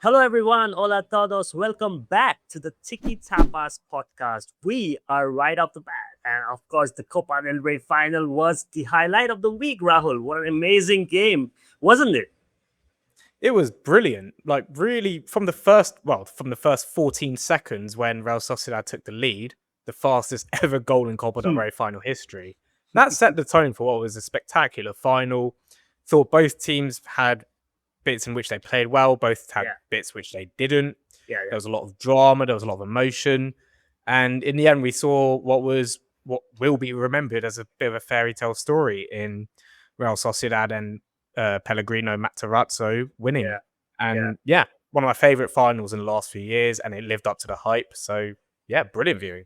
Hello, everyone. Hola todos. Welcome back to the Tiki Tapas Podcast. We are right off the bat. And of course, the Copa del Rey final was the highlight of the week, Rahul. What an amazing game, wasn't it? It was brilliant. Like really from the first 14 seconds when Real Sociedad took the lead, the fastest ever goal in Copa del Hmm. Rey final history. That set the tone for what was a spectacular final. Thought both teams had bits in which they played well, both had Yeah, bits which they didn't. yeah, There was a lot of drama, there was a lot of emotion, and in the end we saw what will be remembered as a bit of a fairy tale story in Real Sociedad and Pellegrino Matarazzo winning. yeah, yeah. And yeah, one of my favorite finals in the last few years, and it lived up to the hype. So yeah, brilliant viewing.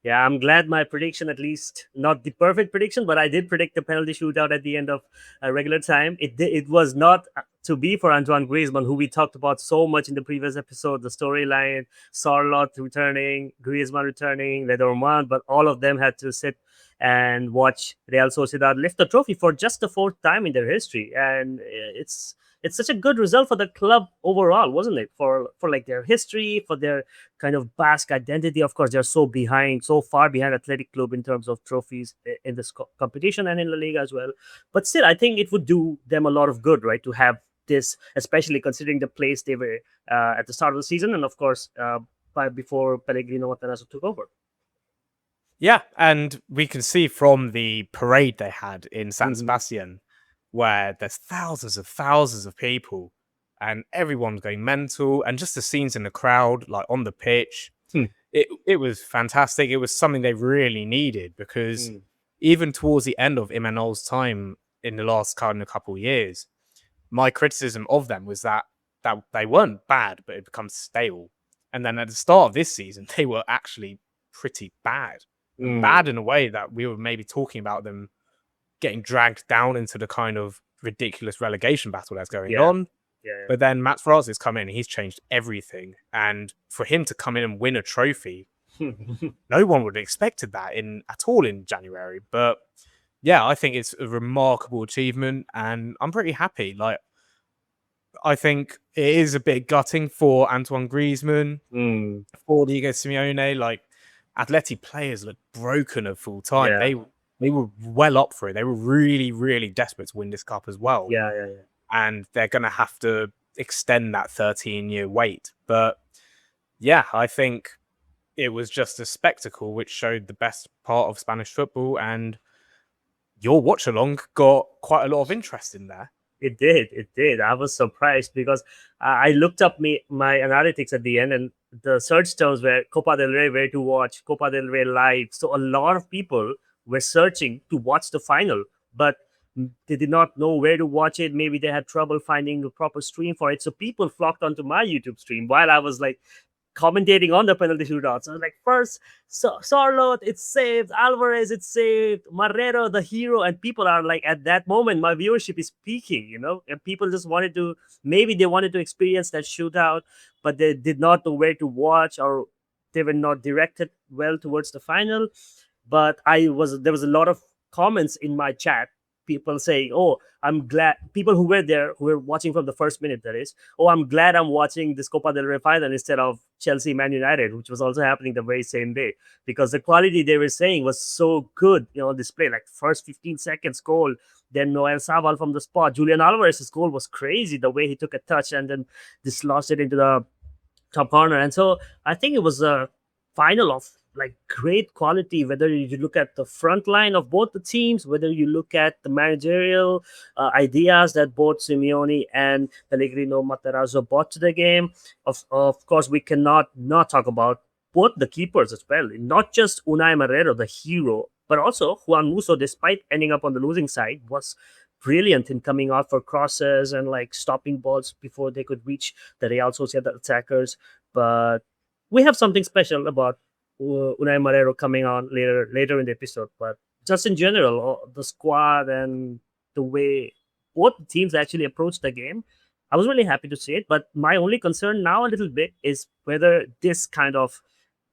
Yeah, I'm glad my prediction, at least not the perfect prediction, but I did predict the penalty shootout at the end of regular time. It was not to be for Antoine Griezmann, who we talked about so much in the previous episode. The storyline, Sarlot returning, Griezmann returning, Lenormand, but all of them had to sit and watch Real Sociedad lift the trophy for just the fourth time in their history, and it's such a good result for the club overall, wasn't it? For like their history, for their kind of Basque identity. Of course, they're so far behind Athletic Club in terms of trophies in this competition and in La Liga as well. But still, I think it would do them a lot of good, right, to have this, especially considering the place they were at the start of the season, and of course, before Pellegrino Matarazzo took over. Yeah, and we can see from the parade they had in San Hmm. Sebastian, where there's thousands of people, and everyone's going mental, and just the scenes in the crowd, like on the pitch, Hmm. it was fantastic. It was something they really needed because Hmm. even towards the end of Imanol's time in the last kind of couple of years, my criticism of them was that they weren't bad, but it becomes stale. And then at the start of this season, they were actually pretty bad, and Hmm. bad in a way that we were maybe talking about them getting dragged down into the kind of ridiculous relegation battle that's going Yeah, on. yeah, But then Matt Faraz has come in and he's changed everything. And for him to come in and win a trophy, yeah. no one would have expected that in at all in January. But yeah, I think it's a remarkable achievement, and I'm pretty happy. Like, I think it is a bit gutting for Antoine Griezmann, Hmm. for Diego Simeone. Like, Atleti players look broken at full time. Yeah, They were well up for it. They were really desperate to win this cup as well, yeah, yeah, yeah. and they're going to have to extend that 13-year wait. But yeah, I think it was just a spectacle which showed the best part of Spanish football, and your watch along got quite a lot of interest in there. It did. It did. I was surprised because I looked up my analytics at the end, and the search terms were Copa del Rey, where to watch, Copa del Rey live. So a lot of people were searching to watch the final, but they did not know where to watch it. Maybe they had trouble finding a proper stream for it. So people flocked onto my YouTube stream while I was like commentating on the penalty shootout. So like first, Sarlot, it's saved. Alvarez, it's saved. Marrero, the hero, and people are like, at that moment, my viewership is peaking. And people just wanted to, maybe they wanted to experience that shootout, but they did not know where to watch, or they were not directed well towards the final. But there was a lot of comments in my chat, people saying, oh, I'm glad, people who were there, who were watching from the first minute, that is, oh, I'm glad I'm watching this Copa del Rey final instead of Chelsea Man United, which was also happening the very same day, because the quality they were saying was so good, display, like first 15 seconds goal, then Noel Saval from the spot, Julian Alvarez's goal was crazy, the way he took a touch and then dislodged it into the top corner. And so I think it was a final of like great quality, whether you look at the front line of both the teams, whether you look at the managerial ideas that both Simeone and Pellegrino Matarazzo brought to the game. Of course, we cannot not talk about both the keepers as well, not just Unai Marrero, the hero, but also Juan Musso, despite ending up on the losing side, was brilliant in coming out for crosses and like stopping balls before they could reach the Real Sociedad attackers. But we have something special about Unai Marrero coming on later in the episode. But just in general, the squad and the way both teams actually approached the game, I was really happy to see it. But my only concern now a little bit is whether this kind of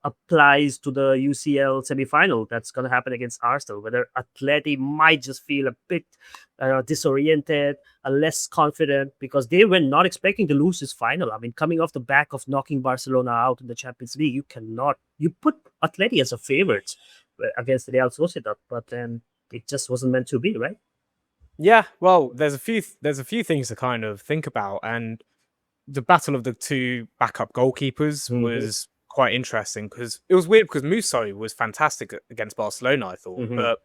applies to the UCL semi-final that's going to happen against Arsenal. Whether Atleti might just feel a bit disoriented, less confident, because they were not expecting to lose this final. I mean, coming off the back of knocking Barcelona out in the Champions League, you put Atleti as a favorite against Real Sociedad, but then it just wasn't meant to be, right? Yeah, well, there's a few things to kind of think about, and the battle of the two backup goalkeepers was quite interesting because it was weird because Musso was fantastic against Barcelona, I thought, but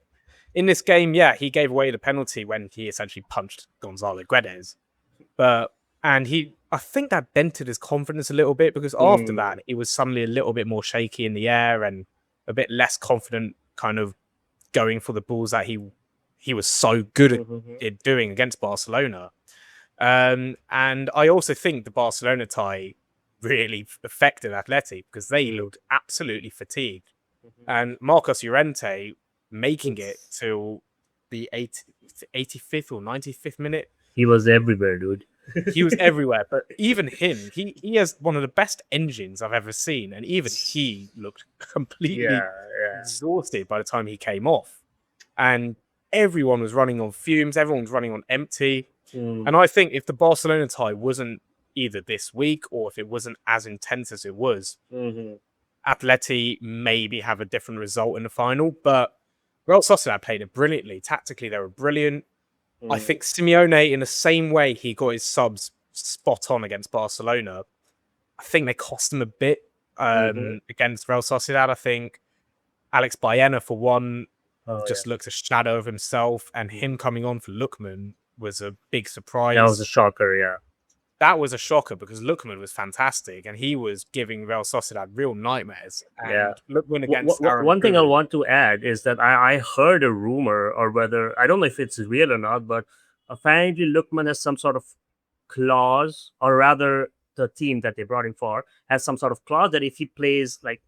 in this game, yeah, he gave away the penalty when he essentially punched Gonzalo Guedes, I think that dented his confidence a little bit because after that, he was suddenly a little bit more shaky in the air and a bit less confident, kind of going for the balls that he was so good at doing against Barcelona. And I also think the Barcelona tie really affected Atleti because they looked absolutely fatigued. And Marcos Llorente making it till the 85th or 95th minute. He was everywhere, dude. He was everywhere. But even him, he has one of the best engines I've ever seen. And even he looked completely exhausted by the time he came off. And everyone was running on fumes. Everyone was running on empty. And I think if the Barcelona tie wasn't either this week or if it wasn't as intense as it was, Atleti maybe have a different result in the final. But Real Sociedad played it brilliantly. Tactically, they were brilliant. I think Simeone, in the same way he got his subs spot on against Barcelona, I think they cost him a bit against Real Sociedad. I think Alex Baena, for one, just looked a shadow of himself, and him coming on for Lookman was a big surprise. That was a shocker, yeah. That was a shocker because Lookman was fantastic and he was giving Real Sociedad real nightmares. And Lookman against one thing I want to add is that I heard a rumor, or whether I don't know if it's real or not, but apparently Lookman has some sort of clause, or rather the team that they brought him for has some sort of clause that if he plays like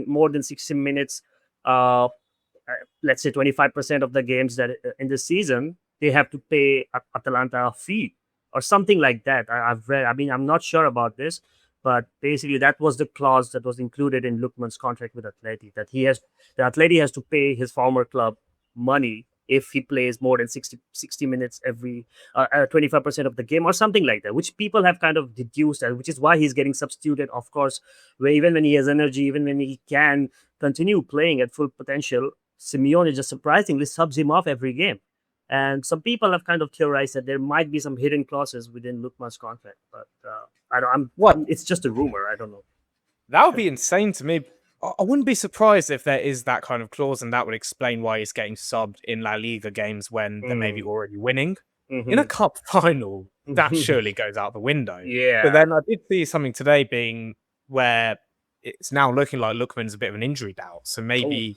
more than 60 minutes, let's say 25% of the games that in the season, they have to pay Atalanta a fee or something like that. I've read. I mean, I'm not sure about this, but basically that was the clause that was included in Lookman's contract with Atleti, that the Atleti has to pay his former club money if he plays more than 60 minutes every 25% of the game or something like that, which people have kind of deduced, and which is why he's getting substituted, of course, where even when he has energy, even when he can continue playing at full potential, Simeone just surprisingly subs him off every game. And some people have kind of theorized that there might be some hidden clauses within Lookman's contract, but it's just a rumor. I don't know. That would be insane to me. I wouldn't be surprised if there is that kind of clause, and that would explain why he's getting subbed in La Liga games when they're maybe already winning. In a cup final, that surely goes out the window. Yeah. But then I did see something today being where it's now looking like Lookman's a bit of an injury doubt. So maybe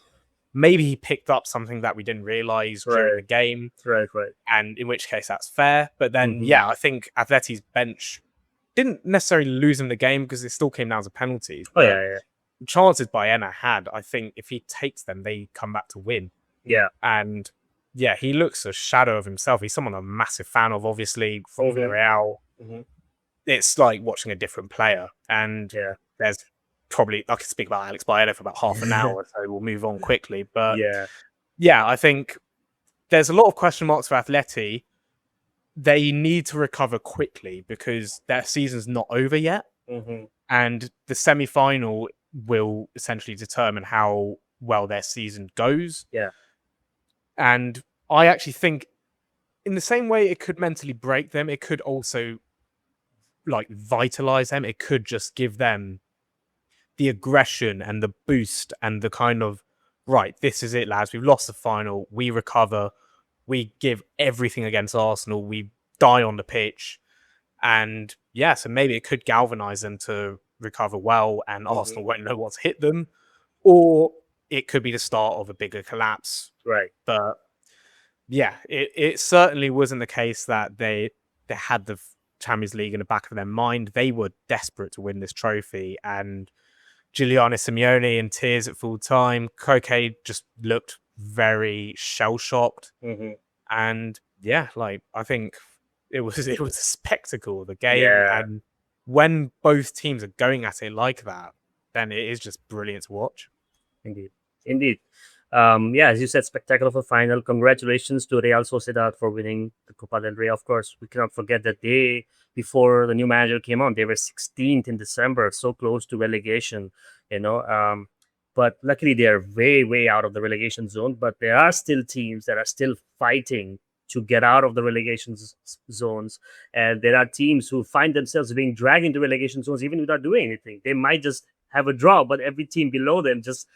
he picked up something that we didn't realize during the game. Right. And in which case that's fair. But then, I think Atleti's bench didn't necessarily lose him the game because it still came down to penalties. Yeah. Chances Baena had, I think if he takes them, they come back to win. Yeah. And he looks a shadow of himself. He's someone I'm a massive fan of, obviously, from Real. It's like watching a different player. And there's probably, I could speak about Alex Baena for about half an hour, so we'll move on quickly. But I think there's a lot of question marks for Atleti. They need to recover quickly because their season's not over yet. And the semi-final will essentially determine how well their season goes. Yeah. And I actually think in the same way it could mentally break them, it could also like vitalize them. It could just give them the aggression and the boost and the kind of, right, this is it, lads. We've lost the final. We recover. We give everything against Arsenal. We die on the pitch. And so maybe it could galvanize them to recover well and Arsenal won't know what's hit them. Or it could be the start of a bigger collapse. Right. But it certainly wasn't the case that they had the Champions League in the back of their mind. They were desperate to win this trophy. And Giuliano Simeone in tears at full time. Koke just looked very shell-shocked. And I think it was a spectacle, the game. And when both teams are going at it like that, then it is just brilliant to watch. Indeed. Indeed. Yeah, as you said, spectacular for final. Congratulations to Real Sociedad for winning the Copa del Rey. Of course, we cannot forget that day before the new manager came on, they were 16th in December, so close to relegation, you know. But luckily, they are way, way out of the relegation zone. But there are still teams that are still fighting to get out of the relegation zones. And there are teams who find themselves being dragged into relegation zones even without doing anything. They might just have a draw, but every team below them just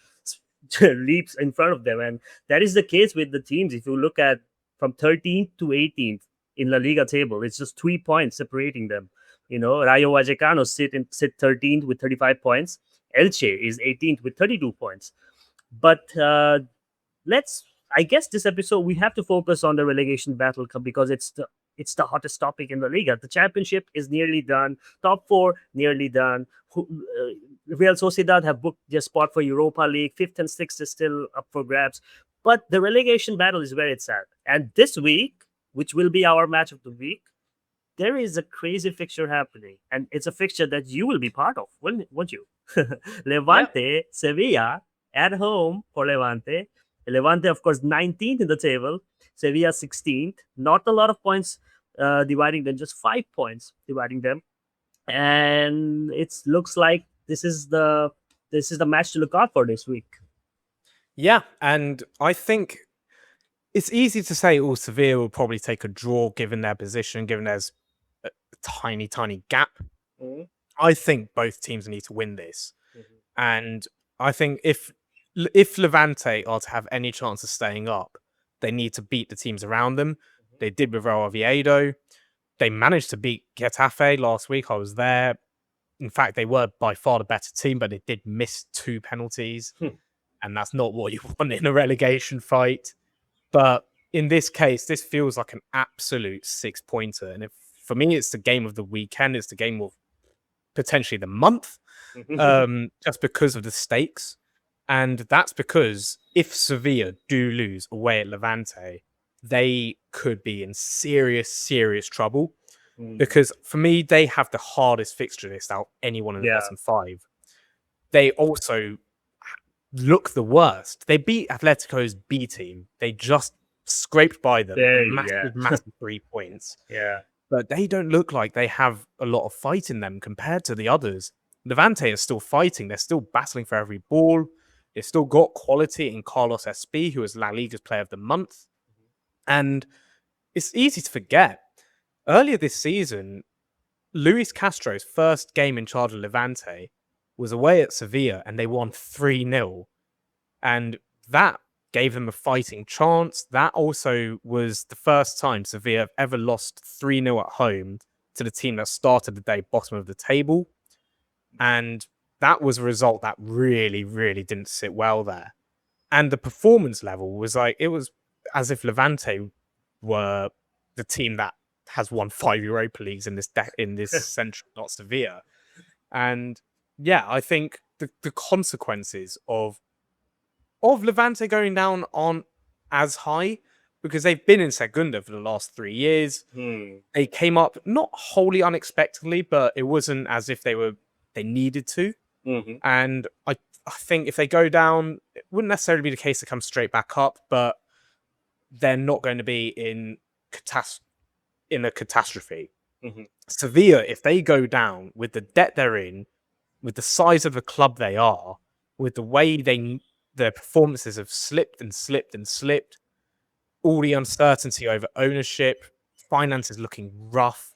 leaps in front of them. And that is the case with the teams. If you look at from 13th to 18th in La Liga table, it's just 3 points separating them. You know, Rayo Vallecano sit 13th with 35 points. Elche is 18th with 32 points. But let's, I guess this episode we have to focus on the relegation battle because it's the hottest topic in the Liga. The championship is nearly done. Top four nearly done. Real Sociedad have booked their spot for Europa League. Fifth and sixth is still up for grabs. But the relegation battle is where it's at. And this week, which will be our match of the week, there is a crazy fixture happening. And it's a fixture that you will be part of, won't you? Levante, Sevilla, at home for Levante. Levante, of course, 19th in the table. Sevilla 16th. Not a lot of points dividing them, just 5 points dividing them. And it looks like this is the match to look out for this week. Yeah, and I think it's easy to say, Sevilla will probably take a draw given their position, given there's a tiny, tiny gap. Mm-hmm. I think both teams need to win this. Mm-hmm. And I think if Levante are to have any chance of staying up, they need to beat the teams around them. Mm-hmm. They did with Real Oviedo. They managed to beat Getafe last week. I was there. In fact, they were by far the better team, but they did miss 2 penalties. And that's not what you want in a relegation fight. But in this case, this feels like an absolute 6-pointer. And for me, it's the game of the weekend. It's the game of potentially the month, just because of the stakes. And that's because if Sevilla do lose away at Levante, they could be in serious, serious trouble. Because for me, they have the hardest fixture list out of anyone in the bottom 5. They also look the worst. They beat Atletico's B team. They just scraped by them. Massive 3 points. Yeah. But they don't look like they have a lot of fight in them compared to the others. Levante is still fighting. They're still battling for every ball. They've still got quality in Carlos Espi, who is La Liga's Player of the Month. And it's easy to forget. Earlier this season, Luis Castro's first game in charge of Levante was away at Sevilla, and they won 3-0. And that gave them a fighting chance. That also was the first time Sevilla have ever lost 3-0 at home to the team that started the day bottom of the table. And that was a result that really, really didn't sit well there. And the performance level was like, it was as if Levante were the team that has won 5 Europa Leagues in this century, not Sevilla. And yeah, I think the consequences of Levante going down aren't as high because they've been in Segunda for the last 3 years. They came up not wholly unexpectedly, but it wasn't as if they needed to. And I think if they go down, it wouldn't necessarily be the case to come straight back up, but they're not going to be in a catastrophe. Sevilla, if they go down with the debt they're in, with the size of the club they are, with the way their performances have slipped and slipped and slipped, all the uncertainty over ownership, finances looking rough.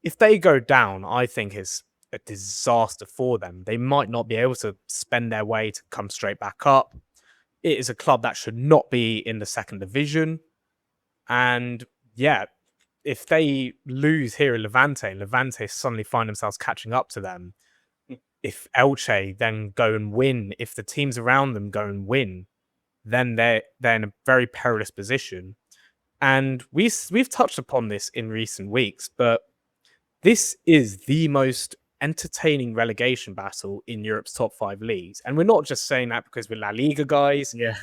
If they go down, I think it's a disaster for them. They might not be able to spend their way to come straight back up. It is a club that should not be in the second division. And yeah, if they lose here at Levante, and Levante suddenly find themselves catching up to them, if Elche then go and win, if the teams around them go and win, then they're in a very perilous position. And we've touched upon this in recent weeks, but this is the most entertaining relegation battle in Europe's top 5 leagues. And we're not just saying that because we're La Liga guys. Yeah.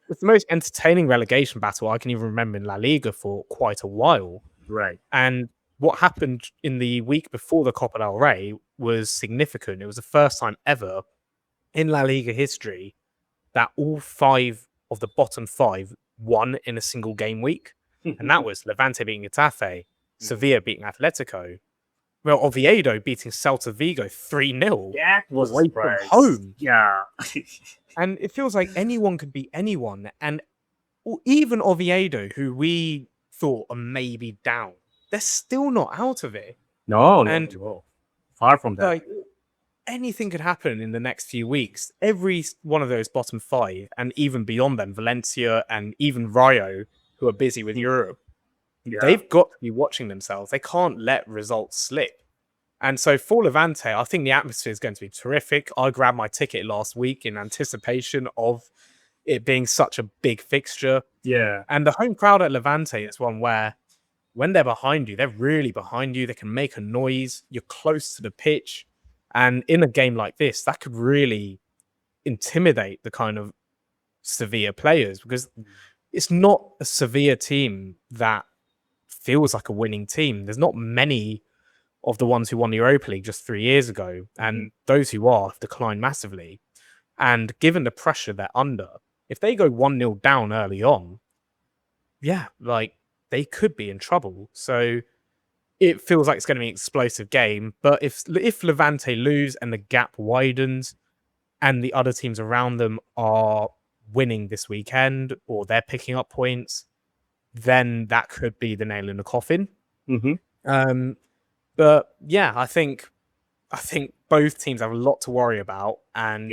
It's the most entertaining relegation battle I can even remember in La Liga for quite a while. Right. And what happened in the week before the Copa del Rey was significant. It was the first time ever in La Liga history that all 5 of the bottom 5 won in a single game week. And that was Levante beating Getafe, Sevilla beating Atletico, well, Oviedo beating Celta Vigo 3-0 That was a away from surprise. home. Yeah. And it feels like anyone could beat anyone. And even Oviedo, who we thought are maybe down, they're still not out of it. No, And no. Far from that. like anything could happen in the next few weeks. Every one of those bottom 5, and even beyond them, Valencia and even Rayo, who are busy with Europe, Yeah. they've got to be watching themselves. They can't let results slip. And so for Levante, I think the atmosphere is going to be terrific. I grabbed my ticket last week in anticipation of it being such a big fixture. Yeah. And the home crowd at Levante is one where when they're behind you, they're really behind you. They can make a noise. You're close to the pitch. And in a game like this, that could really intimidate the kind of Sevilla players, because it's not a Sevilla team that feels like a winning team. There's not many of the ones who won the Europa League just 3 years ago. And those who are have declined massively. And given the pressure they're under, if they go 1-0 down early on, yeah, like they could be in trouble. So it feels like it's going to be an explosive game. But if Levante lose and the gap widens and the other teams around them are winning this weekend or they're picking up points, then that could be the nail in the coffin. But yeah, I think both teams have a lot to worry about, and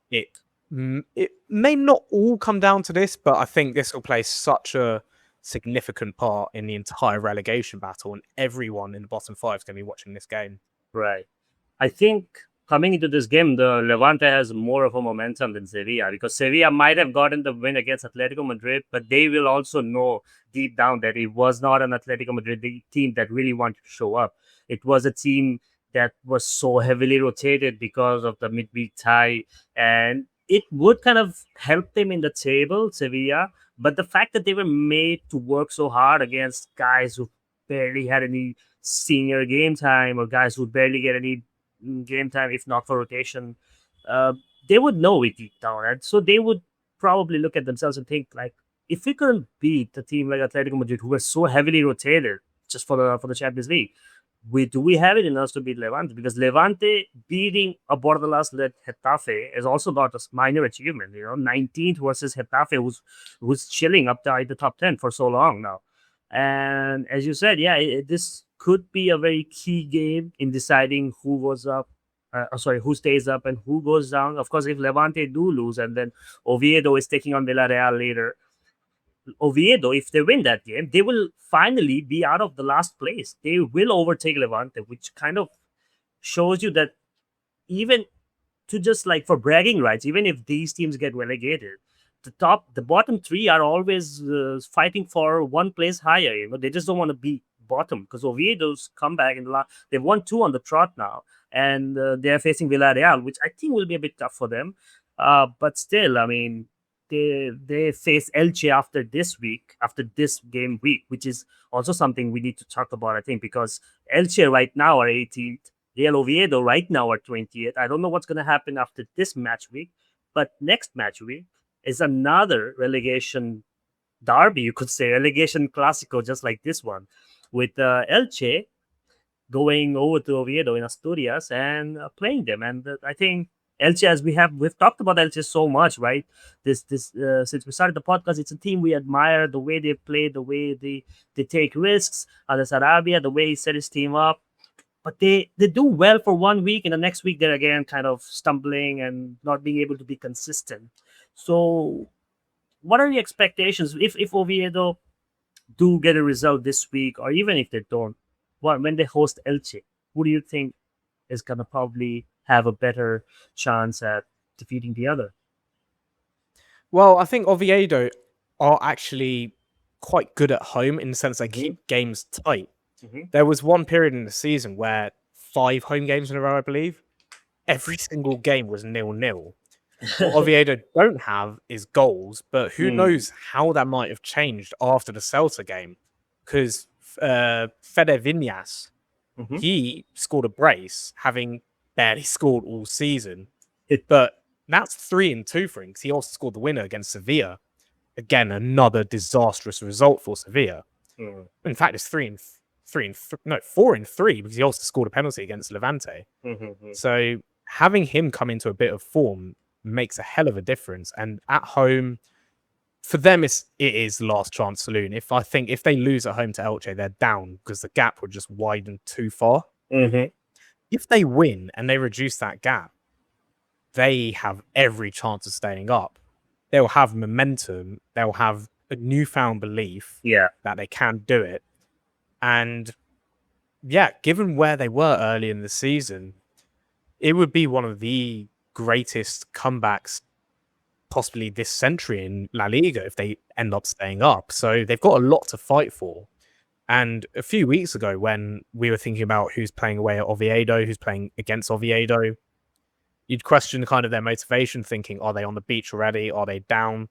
it may not all come down to this, but I think this will play such a significant part in the entire relegation battle, and everyone in the bottom 5 is going to be watching this game. Right. I think coming into this game, the Levante has more of a momentum than Sevilla, because Sevilla might have gotten the win against Atletico Madrid, but they will also know deep down that it was not an Atletico Madrid team that really wanted to show up. It was a team that was so heavily rotated because of the midweek tie, and it would kind of help them in the table, Sevilla. But the fact that they were made to work so hard against guys who barely had any senior game time, or guys who barely get any game time if not for rotation, uh, they would know it deep down, and so they would probably look at themselves and think like, if we couldn't beat a team like Atletico Madrid who were so heavily rotated just for the Champions League, we have it in us to beat Levante? Because Levante beating a Bordalas-led Getafe is also not a minor achievement. 19th versus Getafe, who's chilling up there in the top 10 for so long now. And as you said, yeah, this could be a very key game in deciding who goes up. Who stays up and who goes down. Of course, if Levante do lose and then Oviedo is taking on Villarreal later, Oviedo, if they win that game, they will finally be out of the last place. They will overtake Levante, which kind of shows you that even to just like for bragging rights, even if these teams get relegated, the bottom 3 are always fighting for one place higher. They just don't want to be bottom, because Oviedo's come back in the last. They've won 2 on the trot now, and they are facing Villarreal, which I think will be a bit tough for them. But still, I mean, they face Elche after this game week, which is also something we need to talk about, I think, because Elche right now are 18th, Real Oviedo right now are 20th. I don't know what's going to happen after this match week, but next match week is another relegation derby, you could say, relegation classico, just like this one, with Elche going over to Oviedo in Asturias and playing them. And I think Elche, as we've talked about Elche so much, right? This since we started the podcast, it's a team we admire, the way they play, the way they take risks. Ades Sarabia, the way he set his team up. But they do well for 1 week, and the next week they're again kind of stumbling and not being able to be consistent. So, what are the expectations if Oviedo do get a result this week, or even if they don't? When they host Elche, who do you think is gonna probably have a better chance at defeating the other? Well, I think Oviedo are actually quite good at home in the sense they keep games tight. There was one period in the season where 5 home games in a row, I believe, every single game was 0-0. What Oviedo don't have is goals, but who knows how that might have changed after the Celta game. Because Fede Viñas, he scored a brace, having barely scored all season. But That's 3-2 for him because he also scored the winner against Sevilla. Again, another disastrous result for Sevilla. Mm. In fact, it's 4-3 because he also scored a penalty against Levante. Mm-hmm. So having him come into a bit of form makes a hell of a difference. And at home, for them, it is last chance saloon. If they lose at home to Elche, they're down because the gap would just widen too far. Mm-hmm. If they win and they reduce that gap, they have every chance of staying up. They'll have momentum. They'll have a newfound belief that they can do it. And yeah, given where they were early in the season, it would be one of the greatest comebacks possibly this century in La Liga if they end up staying up. So they've got a lot to fight for. And a few weeks ago, when we were thinking about who's playing away at Oviedo, who's playing against Oviedo, you'd question kind of their motivation, thinking, are they on the beach already? Are they down?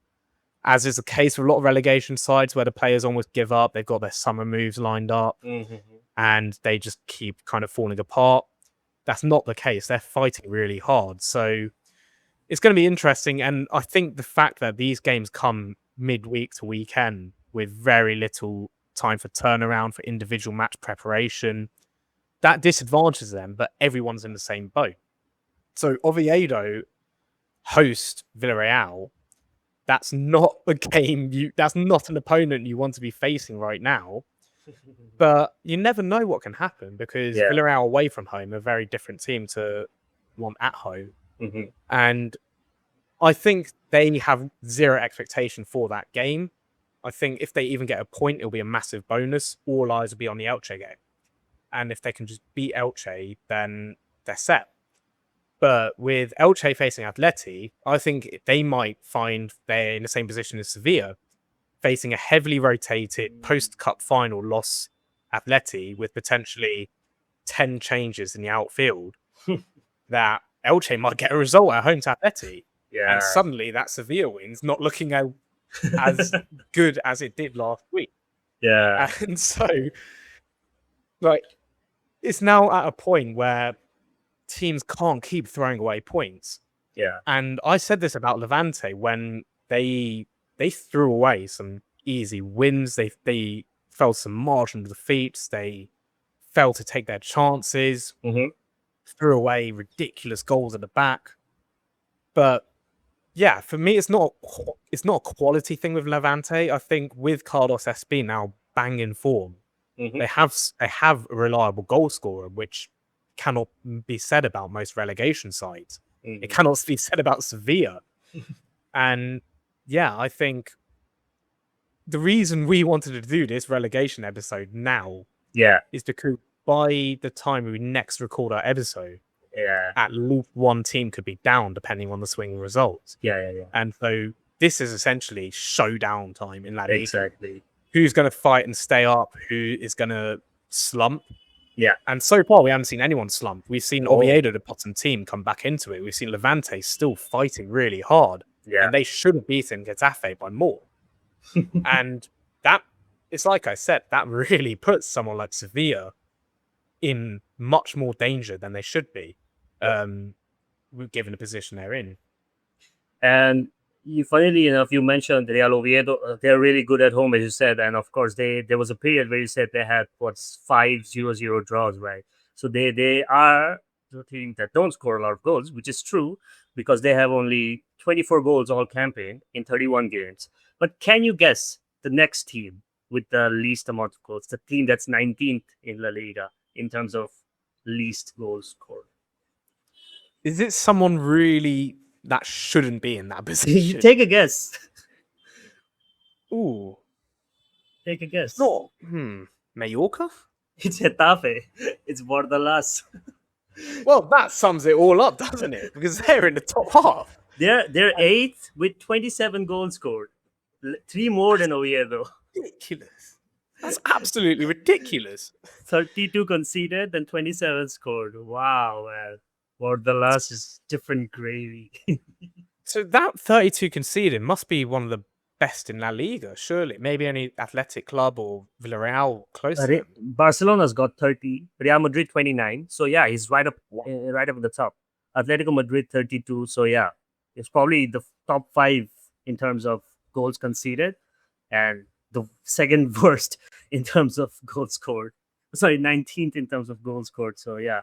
As is the case with a lot of relegation sides where the players almost give up. They've got their summer moves lined up and they just keep kind of falling apart. That's not the case. They're fighting really hard. So it's going to be interesting. And I think the fact that these games come midweek to weekend with very little time for turnaround, for individual match preparation, that disadvantages them, but everyone's in the same boat. So Oviedo host Villarreal. That's not a game that's not an opponent you want to be facing right now. But you never know what can happen because Villarreal away from home are a very different team to one at home. Mm-hmm. And I think they have zero expectation for that game. I think if they even get a point, it'll be a massive bonus. All eyes will be on the Elche game. And if they can just beat Elche, then they're set. But with Elche facing Atleti, I think they might find they're in the same position as Sevilla, facing a heavily rotated post-cup final loss Atleti with potentially 10 changes in the outfield, that Elche might get a result at home to Atleti. Yeah. And suddenly that Sevilla win's not looking as good as it did last week. Yeah. And so, like, it's now at a point where teams can't keep throwing away points. Yeah. And I said this about Levante when they threw away some easy wins. They fell some marginal defeats. They failed to take their chances. Threw away ridiculous goals at the back. But yeah, for me, it's not a quality thing with Levante. I think with Carlos Espi now bang in form, they have a reliable goal scorer, which cannot be said about most relegation sides. It cannot be said about Sevilla. And yeah, I think the reason we wanted to do this relegation episode now is because by the time we next record our episode, at least one team could be down depending on the swing results. And so this is essentially showdown time in La Liga. Exactly. Who's going to fight and stay up? Who is going to slump? Yeah. And so far, we haven't seen anyone slump. We've seen Oviedo, the bottom team, come back into it. We've seen Levante still fighting really hard. Yeah. And they should have beaten Getafe by more. And that, it's like I said, that really puts someone like Sevilla in much more danger than they should be, given the position they're in. And funnily enough, you mentioned Real Oviedo. They're really good at home, as you said. And of course, there was a period where you said they had 5-0-0 draws, right? So they are the team that don't score a lot of goals, which is true because they have only 24 goals all campaign in 31 games. But can you guess the next team with the least amount of goals? The team that's 19th in La Liga in terms of least goals scored. Is it someone really that shouldn't be in that position? Take a guess. Ooh. Take a guess. No. Mallorca? It's Getafe. It's Bordalas. Well, that sums it all up, doesn't it? Because they're in the top half. They're 8th with 27 goals scored. 3 more than Oviedo. Ridiculous. That's absolutely ridiculous. 32 conceded and 27 scored. Wow, man. Bordalas is different gravy. So that 32 conceded must be one of the best in La Liga, surely. Maybe only Athletic Club or Villarreal close to them. Barcelona's got 30. Real Madrid 29. So yeah, he's right up in the top. Atletico Madrid 32. So yeah, It's probably the top 5 in terms of goals conceded, and the second worst in terms of goals scored. Sorry, 19th in terms of goals scored. So yeah,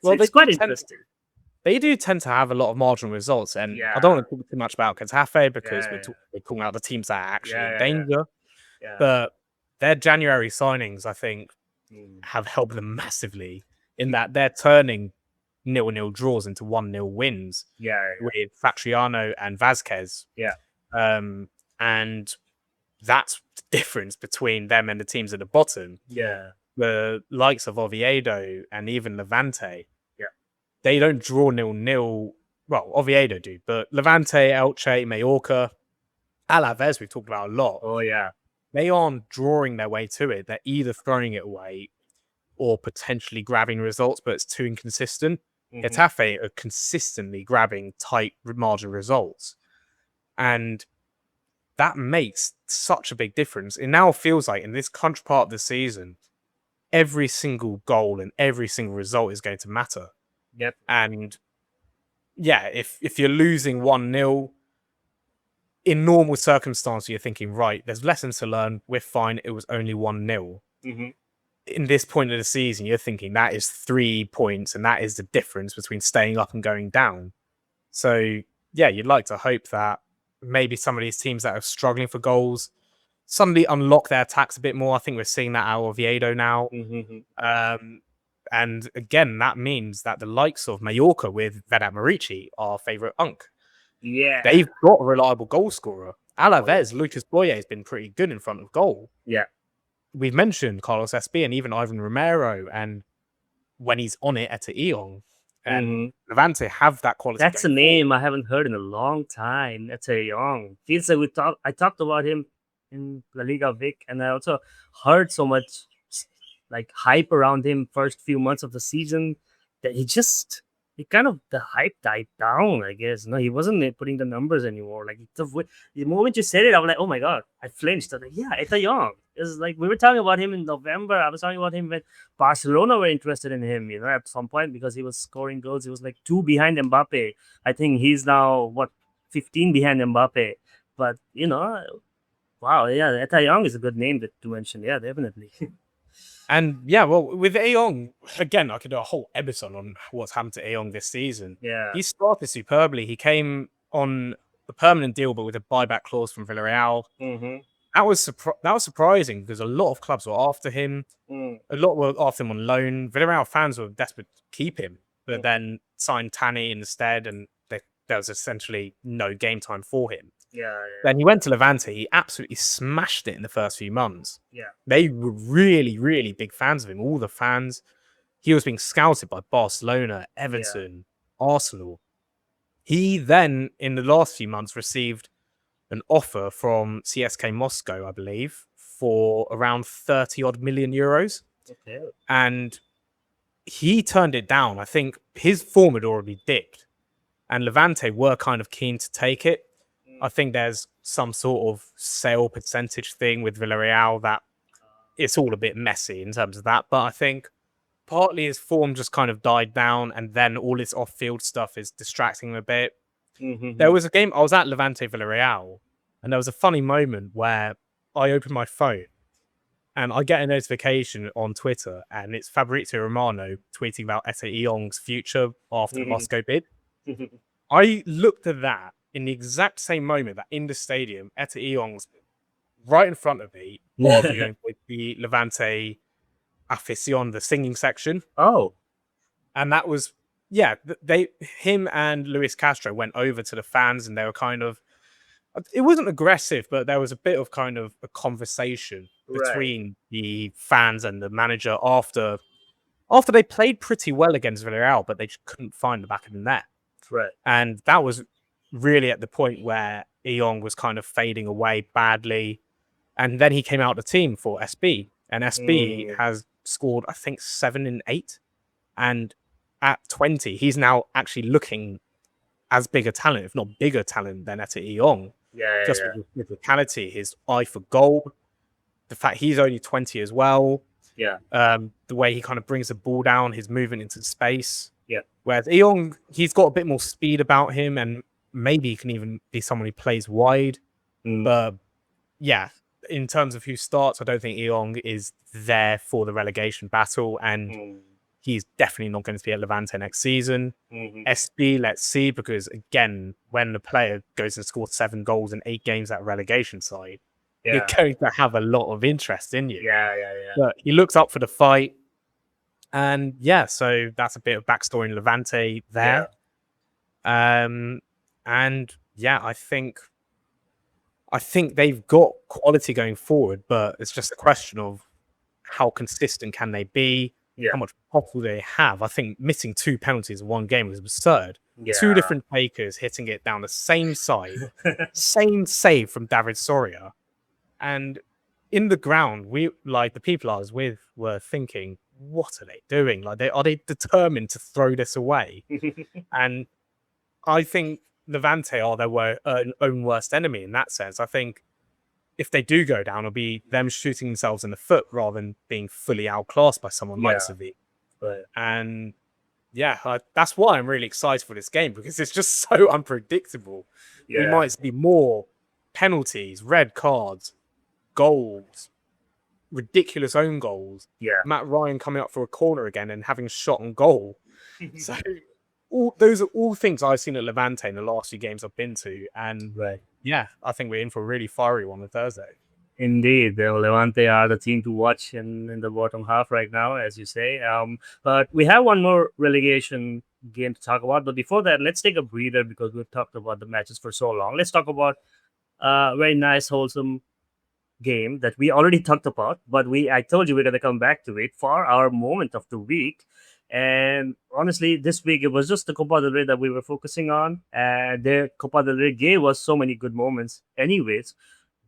Well, it's quite interesting. they do tend to have a lot of marginal results, and Yeah, I don't want to talk too much about Getafe because yeah, we're talking about the teams that are actually in yeah, yeah, danger. yeah. But their January signings, I think, Mm. have helped them massively in that they're turning 0-0 draws into 1-0 wins Yeah, with Fatriano and Vazquez. yeah, And that's the difference between them and the teams at the bottom. yeah, The likes of Oviedo and even Levante, yeah. they don't draw 0-0. Well, Oviedo do, but Levante, Elche, Mallorca, Alaves, we've talked about a lot. Oh yeah, They aren't drawing their way to it. They're either throwing it away or potentially grabbing results, but it's too inconsistent. Mhm. Getafe are consistently grabbing tight margin results. And that makes such a big difference. It now feels like in this country part of the season, every single goal and every single result is going to matter. Yep. And yeah, if you're losing 1-0, in normal circumstances, you're thinking, right, there's lessons to learn. We're fine. It was only 1-0. Mhm. In this point of the season, you're thinking that is 3 points, and that is the difference between staying up and going down. So, yeah, you'd like to hope that maybe some of these teams that are struggling for goals suddenly unlock their attacks a bit more. I think we're seeing that out of Oviedo now. Mhm. And again, that means that the likes of Mallorca with Vedat Marici, our favourite Unk, Yeah. they've got a reliable goal scorer. Alaves, Lucas Boye has been pretty good in front of goal. Yeah. We've mentioned Carlos Espi and even Ivan Romero, and when he's on it, Etta Eyong. And Mhm. Levante have that quality. That's a going name I haven't heard in a long time. That's Eyong. Feels like I talked about him in La Liga Vic, and I also heard so much like hype around him first few months of the season that he kind of the hype died down. I guess no, he wasn't putting the numbers anymore. Like the moment you said it, I was like, oh my god, I flinched. I was like, yeah, it's Young. It's like we were talking about him in November. I was talking about him when Barcelona were interested in him, at some point because he was scoring goals. He was like 2 behind Mbappe. I think he's now what 15 behind Mbappe. But wow, yeah, Etta Young is a good name to mention. Yeah, definitely. And yeah, well, with Eyong, again, I could do a whole episode on what's happened to Eyong this season. Yeah. He started superbly. He came on a permanent deal, but with a buyback clause from Villarreal. Mm-hmm. That was surprising because a lot of clubs were after him. A lot were after him on loan. Villarreal fans were desperate to keep him, but then signed Tani instead, and there was essentially no game time for him. Yeah. Then he went to Levante. He absolutely smashed it in the first few months. Yeah. They were really, really big fans of him. All the fans. He was being scouted by Barcelona, Everton, Arsenal. He then, in the last few months, received an offer from CSK Moscow, I believe, for around 30 odd million euros. Okay. And he turned it down. I think his form had already dipped, and Levante were kind of keen to take it. I think there's some sort of sale percentage thing with Villarreal that it's all a bit messy in terms of that. But I think partly his form just kind of died down, and then all his off-field stuff is distracting him a bit. Mm-hmm. There was a game, I was at Levante Villarreal, and there was a funny moment where I opened my phone and I get a notification on Twitter, and it's Fabrizio Romano tweeting about Etta Eyong's future after the Moscow bid. I looked at that in the exact same moment that in the stadium, Etta Eyong's right in front of me, arguing with the Levante Afición, the singing section. Oh. And that was, him and Luis Castro went over to the fans, and they were kind of, it wasn't aggressive, but there was a bit of kind of a conversation between the fans and the manager after they played pretty well against Villarreal, but they just couldn't find the back of the net. Right. And that was really at the point where Eyong was kind of fading away badly. And then he came out of the team for Espi. And Espi has scored, I think, 7 in 8. And at 20, he's now actually looking as big a talent, if not bigger talent than Etta Eyong. With his physicality, his eye for goal, the fact he's only 20 as well. Yeah. The way he kind of brings the ball down, his movement into space. Yeah. Whereas Eyong, he's got a bit more speed about him, and maybe he can even be someone who plays wide. But yeah, in terms of who starts, I don't think Eyong is there for the relegation battle, and he's definitely not going to be at Levante next season. Espi, let's see, because again, when the player goes and scores 7 goals in 8 games at a relegation side, you're going to have a lot of interest in you. Yeah. But he looks up for the fight. And yeah, so that's a bit of backstory in Levante there. And yeah, I think they've got quality going forward, but it's just a question of how consistent can they be, how much potential they have. I think missing 2 penalties in one game was absurd. 2 different takers hitting it down the same side, same save from David Soria. And in the ground, we like the people I was with were thinking, what are they doing? Like, are they determined to throw this away? And I think Levante are their own worst enemy in that sense. I think if they do go down, it'll be them shooting themselves in the foot rather than being fully outclassed by someone like Sevilla. Right. And yeah, that's why I'm really excited for this game, because it's just so unpredictable. We might see more penalties, red cards, goals, ridiculous own goals. Matt Ryan coming up for a corner again and having a shot on goal. So those are all things I've seen at Levante in the last few games I've been to. And yeah, I think we're in for a really fiery one on Thursday. Indeed, the Levante are the team to watch in the bottom half right now, as you say. But we have one more relegation game to talk about. But before that, let's take a breather, because we've talked about the matches for so long. Let's talk about a very nice, wholesome game that we already talked about. But I told you we're going to come back to it for our moment of the week. And honestly, this week it was just the Copa del Rey that we were focusing on. And the Copa del Rey gave us so many good moments anyways.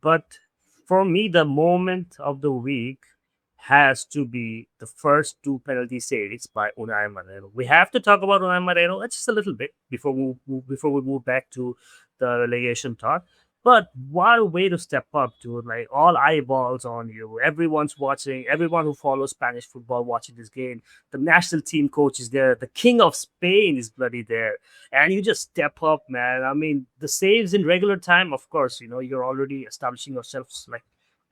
But for me, the moment of the week has to be the first 2 penalty saves by Unai Moreno. We have to talk about Unai Moreno just a little bit before we move back to the relegation talk. But what a way to step up, dude. Like, all eyeballs on you. Everyone's watching. Everyone who follows Spanish football watching this game. The national team coach is there. The king of Spain is bloody there. And you just step up, man. I mean, the saves in regular time, of course, you're already establishing yourselves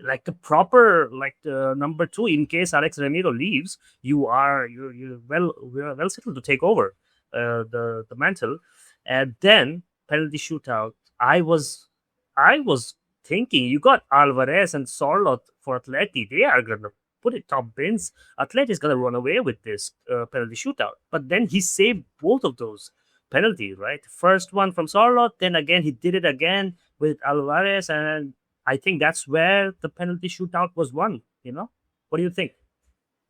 like the proper, like the number 2. In case Alex Ramiro leaves, you're well settled to take over the mantle. And then penalty shootout. I was thinking, you got Alvarez and Sorlot for Atleti. They are going to put it top bins. Atleti is going to run away with this penalty shootout. But then he saved both of those penalties, right? First one from Sorlot, then again he did it again with Alvarez. And I think that's where the penalty shootout was won, What do you think?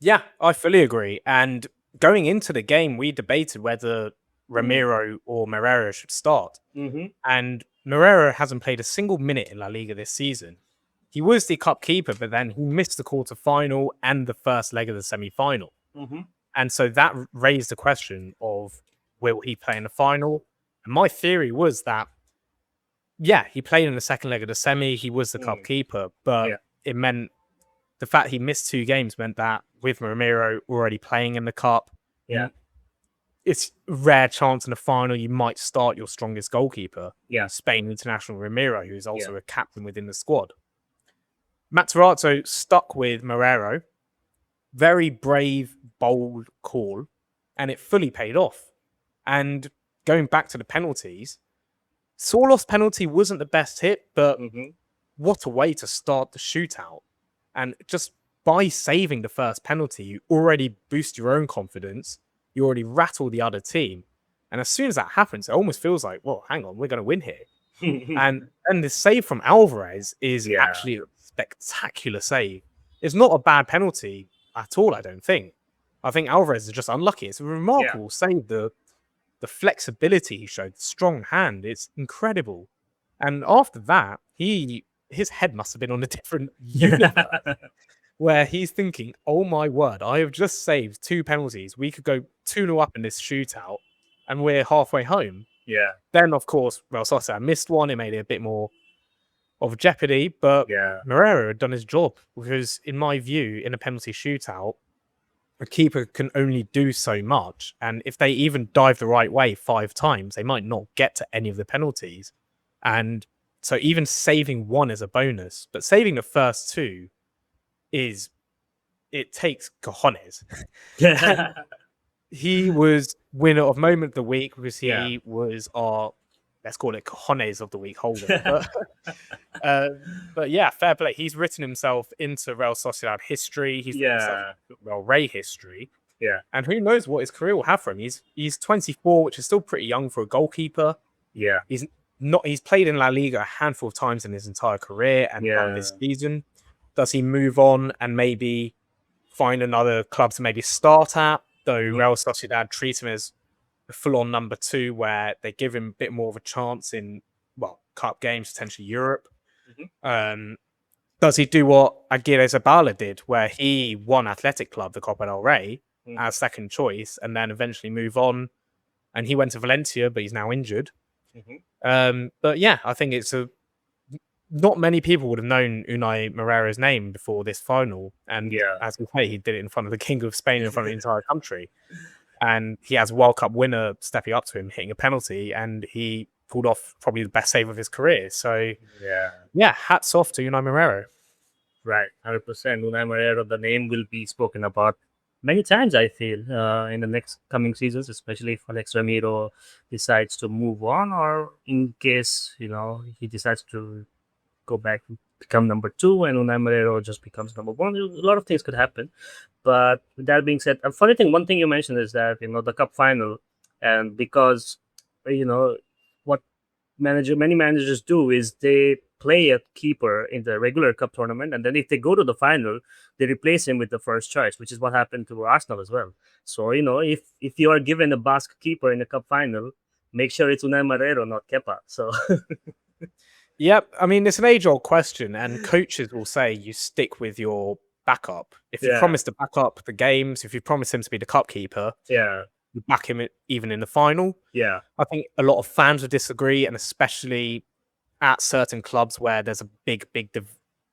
Yeah, I fully agree. And going into the game, we debated whether Ramiro or Moreira should start. And Moreira hasn't played a single minute in La Liga this season. He was the cup keeper, but then he missed the quarter-final and the first leg of the semi-final. And so that raised the question of, will he play in the final? And my theory was that, yeah, he played in the second leg of the semi. He was the cup keeper, but it meant the fact he missed 2 games meant that with Ramiro already playing in the cup, it's a rare chance in the final you might start your strongest goalkeeper, Spain international Ramiro, who is also a captain within the squad. Matarazzo stuck with Moreira. Very brave, bold call, and it fully paid off. And going back to the penalties, Sorlot's penalty wasn't the best hit, but what a way to start the shootout. And just by saving the first penalty, you already boost your own confidence. You already rattle the other team. And as soon as that happens, it almost feels like, well, hang on, we're going to win here. and the save from Alvarez is actually a spectacular save. It's not a bad penalty at all, I don't think. I think Alvarez is just unlucky. It's a remarkable save. The flexibility he showed, the strong hand, it's incredible. And after that, his head must have been on a different universe. Where he's thinking, oh my word, I have just saved 2 penalties. We could go 2-0 up in this shootout, and we're halfway home. Then, of course, Sociedad missed one. It made it a bit more of jeopardy, but Moreira had done his job, because, in my view, in a penalty shootout, a keeper can only do so much. And if they even dive the right way 5 times, they might not get to any of the penalties. And so even saving one is a bonus, but saving the first two it takes cojones. And he was winner of moment of the week because he was our, let's call it cojones of the week holder. But yeah, fair play. He's written himself into Real Sociedad history. He's written himself into Real Rey history. Yeah. And who knows what his career will have for him. He's 24, which is still pretty young for a goalkeeper. Yeah. He's played in La Liga a handful of times in his entire career and done this season. Does he move on and maybe find another club to maybe start at? Though Real Sociedad treat him as a full-on number 2, where they give him a bit more of a chance in, well, cup games, potentially Europe. Does he do what Aguirre Zabala did, where he won Athletic Club, the Copa del Rey, as second choice, and then eventually move on? And he went to Valencia, but he's now injured. But yeah, I think not many people would have known Unai Moreira's name before this final. And as we say, he did it in front of the King of Spain, in front of the entire country. And he has a World Cup winner stepping up to him, hitting a penalty, and he pulled off probably the best save of his career. So yeah, hats off to Unai Moreira. Right, 100%. Unai Moreira, the name will be spoken about many times, I feel, in the next coming seasons, especially if Alex Ramiro decides to move on, or in case, he decides to go back and become number 2 and Unai Moreira just becomes number 1. A lot of things could happen. But with that being said, a funny thing, one thing you mentioned is that, the cup final, and because, what many managers do is they play a keeper in the regular cup tournament, and then if they go to the final, they replace him with the first choice, which is what happened to Arsenal as well. So, if you are given a Basque keeper in the cup final, make sure it's Unai Moreira, not Kepa. So... Yep, I mean, it's an age-old question, and coaches will say you stick with your backup. If you promise to back up the games, if you promise him to be the cup keeper, you back him even in the final. Yeah. I think a lot of fans would disagree, and especially at certain clubs where there's a big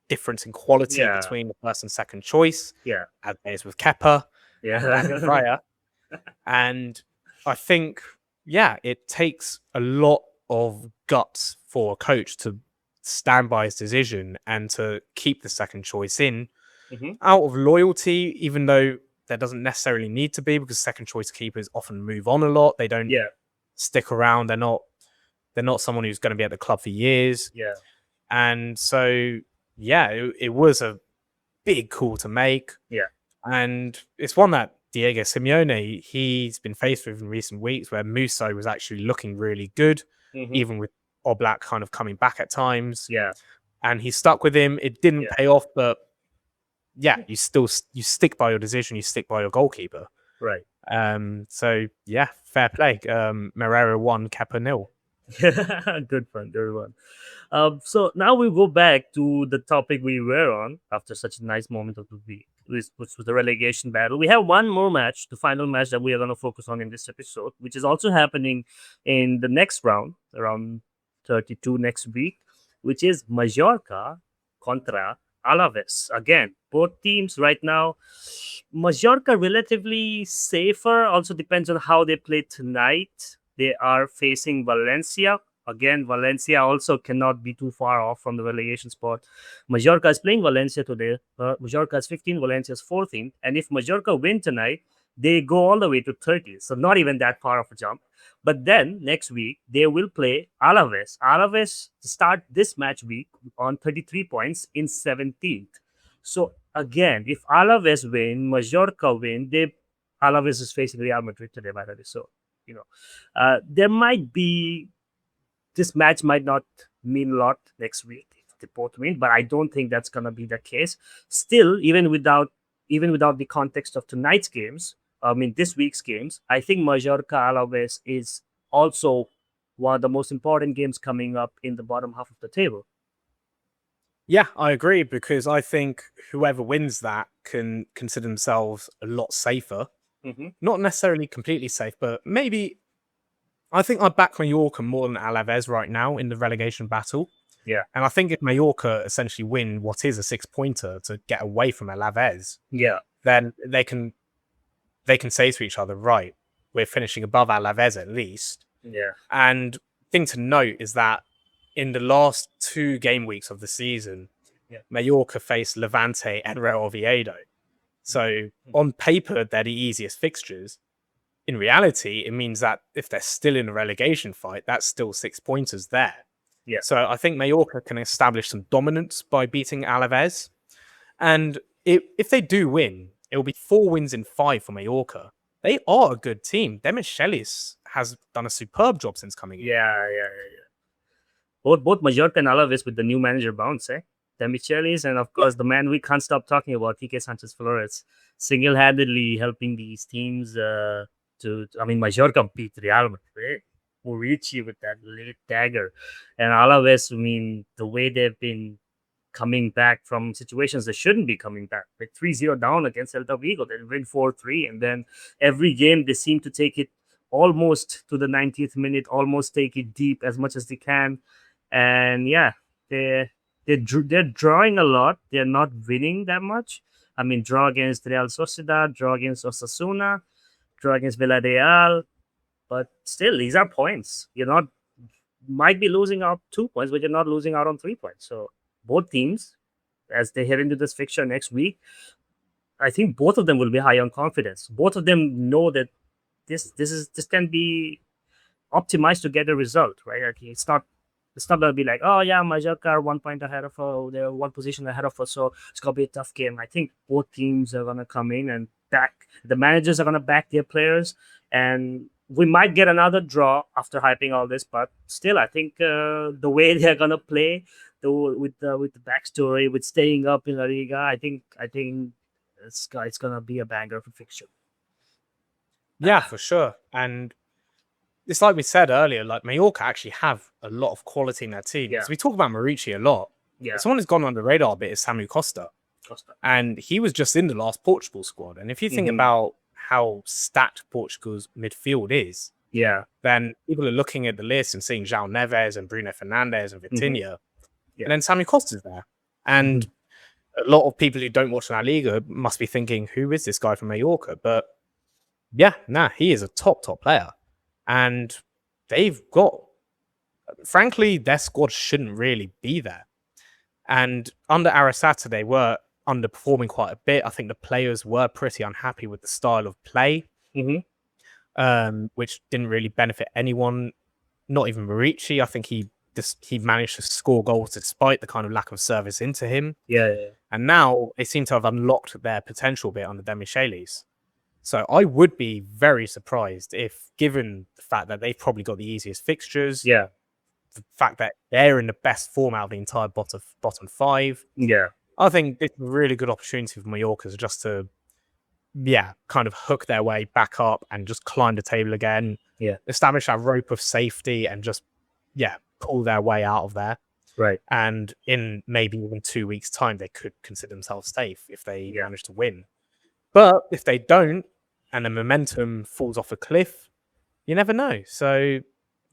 difference in quality between the first and second choice. Yeah. As there is with Kepa and Freya. And I think, it takes a lot of guts for a coach to stand by his decision and to keep the second choice in out of loyalty, even though there doesn't necessarily need to be, because second choice keepers often move on a lot. They don't stick around. They're not someone who's going to be at the club for years. Yeah. And so, it was a big call to make. Yeah. And it's one that Diego Simeone, he's been faced with in recent weeks, where Musso was actually looking really good, even with Oblak kind of coming back at times. Yeah. And he stuck with him. It didn't pay off, but you stick by your decision. You stick by your goalkeeper. Right. So fair play. Moreira 1, Kepa 0. Good fun, everyone. So now we go back to the topic we were on after such a nice moment of the week, which was the relegation battle. We have one more match, the final match that we are going to focus on in this episode, which is also happening in the next round, around 32 next week, which is Mallorca contra Alaves. Again, both teams right now, Mallorca relatively safer, also depends on how they play tonight. They are facing Valencia. Again, Valencia also cannot be too far off from the relegation spot. Mallorca is playing Valencia today. Mallorca is 15, Valencia is 14. And if Mallorca win tonight, they go all the way to 30. So not even that far of a jump. But then next week, they will play Alaves. Alaves start this match week on 33 points in 17th. So again, if Alaves win, Mallorca win, Alaves is facing Real Madrid today, by the way. So, there might be, this match might not mean a lot next week if they both win, but I don't think that's going to be the case. Still, even without the context of tonight's games, this week's games, I think Mallorca Alaves is also one of the most important games coming up in the bottom half of the table. Yeah, I agree, because I think whoever wins that can consider themselves a lot safer. Not necessarily completely safe, but maybe. I think I back Mallorca more than Alaves right now in the relegation battle. Yeah. And I think if Mallorca essentially win what is a 6-pointer to get away from Alaves, yeah, then they can they can say to each other, right, we're finishing above Alaves at least. Yeah. And thing to note is that in the last 2 game weeks of the season, Mallorca faced Levante and Real Oviedo. So on paper, they're the easiest fixtures. In reality, it means that if they're still in a relegation fight, that's still 6 pointers there. Yeah. So I think Mallorca can establish some dominance by beating Alaves. And if they do win, it will be 4 wins in 5 for Mallorca. They are a good team. Demichelis has done a superb job since coming in. Yeah. Both Mallorca and Alaves with the new manager bounce, Demichelis, and of course the man we can't stop talking about, Quique Sanchez Flores, single-handedly helping these teams Mallorca beat Real Madrid. Murici with that late dagger. And Alaves, the way they've been coming back from situations they shouldn't be coming back. Like 3-0 down against Celta Vigo, then win 4-3. And then every game they seem to take it almost to the 90th minute, almost take it deep as much as they can. And they're drawing a lot. They're not winning that much. Draw against Real Sociedad, draw against Osasuna, draw against Villarreal. But still, these are points. Might be losing out 2 points, but you're not losing out on 3 points. So both teams, as they head into this fixture next week, I think both of them will be high on confidence. Both of them know that this can be optimized to get a result, right? Okay, it's not gonna be like, oh yeah, Mallorca are 1 point ahead of us, they're 1 position ahead of us, so it's gonna be a tough game. I think both teams are gonna come in and back. The managers are gonna back their players, and we might get another draw after hyping all this, but still, I think the way they're gonna play, with the backstory, with staying up in La Liga, I think it's gonna be a banger for fixture. Yeah, for sure. And it's like we said earlier, like Mallorca actually have a lot of quality in their team. Yeah. So we talk about Murici a lot. Yeah. Someone who's gone under the radar a bit is Samu Costa. And he was just in the last Portugal squad. And if you think about how stacked Portugal's midfield is, then people are looking at the list and seeing João Neves and Bruno Fernandes and Vitinha. And then Samu Costa's there. And a lot of people who don't watch La Liga must be thinking, who is this guy from Mallorca? But he is a top player. And they've got, frankly, their squad shouldn't really be there. And under Arasata, they were underperforming quite a bit. I think the players were pretty unhappy with the style of play, which didn't really benefit anyone, not even Murici. I think he managed to score goals despite the kind of lack of service into him. And now they seem to have unlocked their potential bit under Demichelis. So I would be very surprised if, given the fact that they've probably got the easiest fixtures, the fact that they're in the best form out of the entire bottom 5, I think it's a really good opportunity for Mallorca just to, kind of hook their way back up and just climb the table again, establish that rope of safety and just, pull their way out of there. Right. And in maybe even 2 weeks' time, they could consider themselves safe if they manage to win. But if they don't, and the momentum falls off a cliff, you never know. So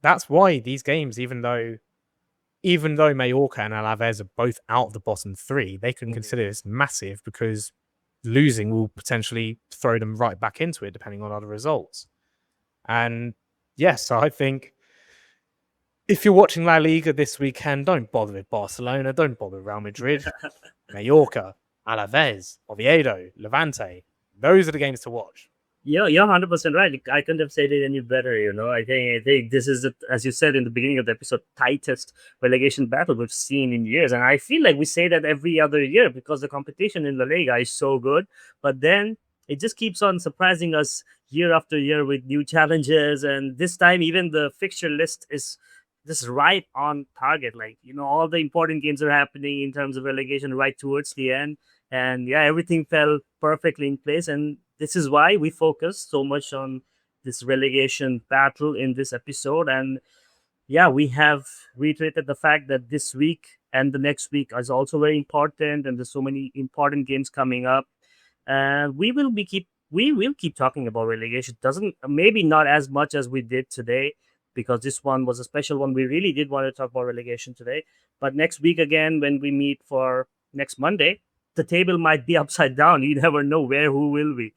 that's why these games, even though Mallorca and Alaves are both out of the bottom 3, they can consider this massive because losing will potentially throw them right back into it, depending on other results. And so I think if you're watching La Liga this weekend, don't bother with Barcelona, don't bother with Real Madrid, Mallorca, Alaves, Oviedo, Levante. Those are the games to watch. Yeah, you're 100% right. I couldn't have said it any better. I think this is, as you said in the beginning of the episode, tightest relegation battle we've seen in years. And I feel like we say that every other year because the competition in La Liga is so good. But then it just keeps on surprising us year after year with new challenges. And this time, even the fixture list is just right on target. Like, all the important games are happening in terms of relegation right towards the end. And everything fell perfectly in place. And this is why we focus so much on this relegation battle in this episode. And we have reiterated the fact that this week and the next week is also very important. And there's so many important games coming up. And we will keep talking about relegation. Maybe not as much as we did today, because this one was a special one. We really did want to talk about relegation today. But next week again, when we meet for next Monday, the table might be upside down. You never know who will be.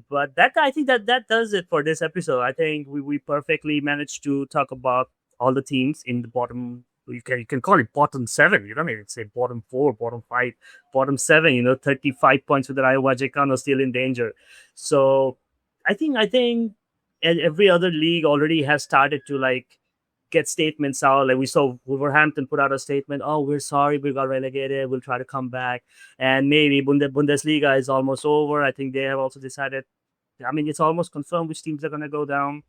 But that I think that does it for this episode. I think we perfectly managed to talk about all the teams in the bottom. You can call it bottom seven. You don't even say bottom four, bottom five, bottom seven. 35 points with the Rayo Vallecano still in danger. So I think every other league already has started to like get statements out. Like we saw Wolverhampton put out a statement, "Oh, we're sorry, we got relegated. We'll try to come back." And maybe Bundesliga is almost over. I think they have also decided. I mean, it's almost confirmed which teams are going to go down.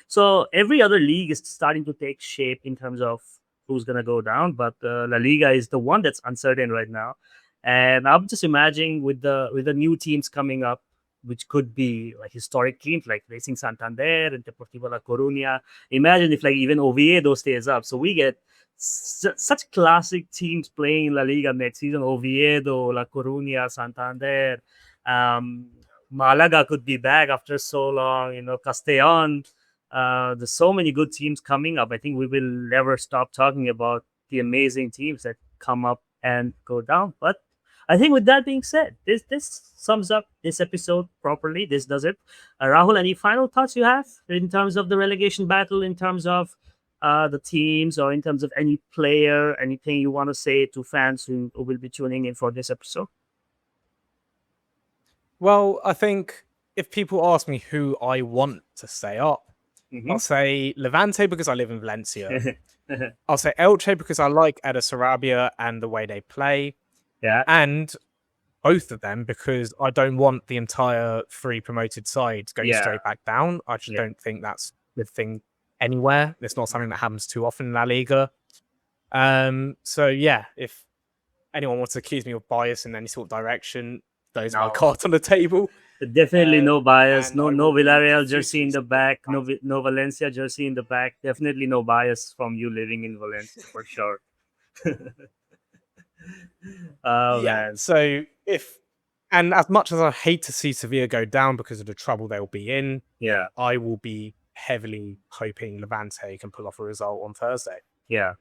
So every other league is starting to take shape in terms of who's going to go down. But La Liga is the one that's uncertain right now. And I'm just imagining with the new teams coming up, which could be like historic teams like Racing Santander and Deportivo La Coruña. Imagine if like even Oviedo stays up. So we get such classic teams playing in La Liga next season. Oviedo, La Coruña, Santander. Um, Malaga could be back after so long. Castellon. There's so many good teams coming up. I think we will never stop talking about the amazing teams that come up and go down. But I think with that being said, this sums up this episode properly. This does it. Rahul, any final thoughts you have in terms of the relegation battle, in terms of the teams, or in terms of any player, anything you want to say to fans who will be tuning in for this episode? Well, I think if people ask me who I want to stay up, I'll say Levante because I live in Valencia. I'll say Elche because I like Etta Sarabia and the way they play. Yeah. And both of them because I don't want the entire 3 promoted sides going Yeah. straight back down. I just Yeah. don't think that's the thing anywhere. It's not something that happens too often in La Liga. So yeah, if anyone wants to accuse me of bias in any sort of direction, those are my No. cards on the table. Definitely no bias. and No I no will be Villarreal jersey in profusely the back. No supporting No Valencia jersey in the back. Definitely no bias from you living in Valencia for sure. Oh Yeah. man. So and as much as I hate to see Sevilla go down because of the trouble they'll be in, Yeah. I will be heavily hoping Levante can pull off a result on Thursday. Yeah.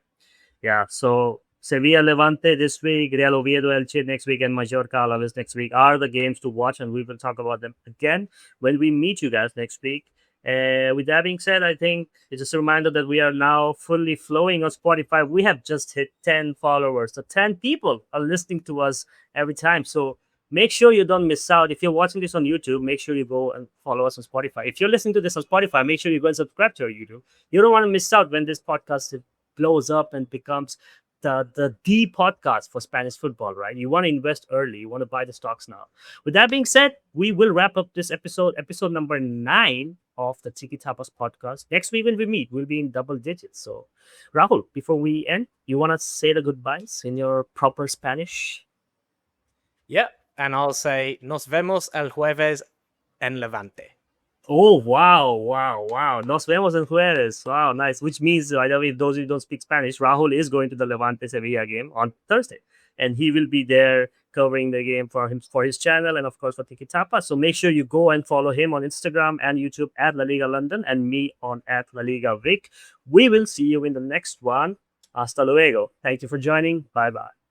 Yeah. So Sevilla Levante this week, Real Oviedo Elche next week, and Mallorca Alaves next week are the games to watch, and we will talk about them again when we meet you guys next week. With that being said, I think it's just a reminder that we are now fully flowing on Spotify. We have just hit 10 followers. So 10 people are listening to us every time. So make sure you don't miss out. If you're watching this on YouTube, make sure you go and follow us on Spotify. If you're listening to this on Spotify, make sure you go and subscribe to our YouTube. You don't want to miss out when this podcast blows up and becomes the podcast for Spanish football, right? You want to invest early. You want to buy the stocks now. With that being said, we will wrap up this episode number 9 of the Tiki Tapas podcast. Next week when we meet, we'll be in double digits. So, Rahul, before we end, you want to say the goodbyes in your proper Spanish? Yep. And I'll say, nos vemos el jueves en Levante. Oh, wow. Nos vemos en jueves. Wow, nice. Which means, by the way, those who don't speak Spanish, Rahul is going to the Levante Sevilla game on Thursday. And he will be there covering the game for his channel and, of course, for Tiki Tapa. So make sure you go and follow him on Instagram and YouTube at La Liga London and me on at La Liga Vic. We will see you in the next one. Hasta luego. Thank you for joining. Bye-bye.